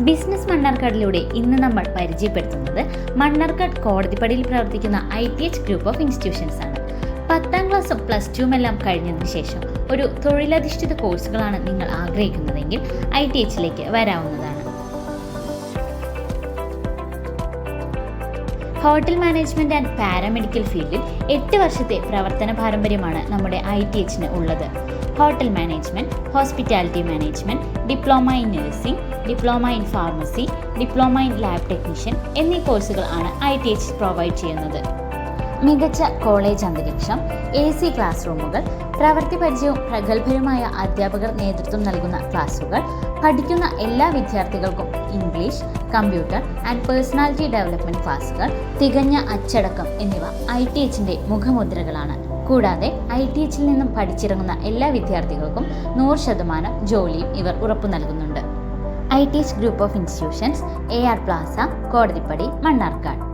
Business മണ്ണാർക്കാടിലൂടെ ഇന്ന് നമ്മൾ പരിചയപ്പെടുത്തുന്നത് മണ്ണാർക്കാട് കോടതിപ്പടിയിൽ പ്രവർത്തിക്കുന്ന ITH ഗ്രൂപ്പ് ഓഫ് ഇൻസ്റ്റിറ്റ്യൂഷൻസ് ആണ്. 10ാം ക്ലാസ്സും +2 എല്ലാം കഴിഞ്ഞതിന് ശേഷം ഒരു തൊഴിലധിഷ്ഠിത കോഴ്സുകളാണ് നിങ്ങൾ ആഗ്രഹിക്കുന്നതെങ്കിൽ ITHലേക്ക് വരാവുന്നതാണ്. ഹോട്ടൽ മാനേജ്മെന്റ് ആൻഡ് പാരാമെഡിക്കൽ ഫീൽഡിൽ 8 വർഷത്തെ പ്രവർത്തന പാരമ്പര്യമാണ് നമ്മുടെ ITHന് ഉള്ളത്. Hotel management, hospitality management, diploma in nursing, diploma in pharmacy, diploma in lab technician എന്നീ കോഴ്സുകളാണ് ITH പ്രൊവൈഡ് ചെയ്യുന്നത്. മികച്ച കോളേജ് അന്തരീക്ഷം, AC ക്ലാസ് റൂമുകൾ, പ്രവൃത്തി പരിചയവും പ്രഗത്ഭരുമായ അധ്യാപകർ നേതൃത്വം നൽകുന്ന ക്ലാസുകൾ, പഠിക്കുന്ന എല്ലാ വിദ്യാർത്ഥികൾക്കും English, computer and personality development ക്ലാസുകൾ, തികഞ്ഞ അച്ചടക്കം എന്നിവ ITHന്റെ മുഖമുദ്രകളാണ്. കൂടാതെ ITHൽ നിന്നും പഠിച്ചിറങ്ങുന്ന എല്ലാ വിദ്യാർത്ഥികൾക്കും 100% ജോലിയും ഇവർ ഉറപ്പു നൽകുന്നുണ്ട്. ITH group of institutions, AR Plaza, Kodathippadi, Mannarkkad.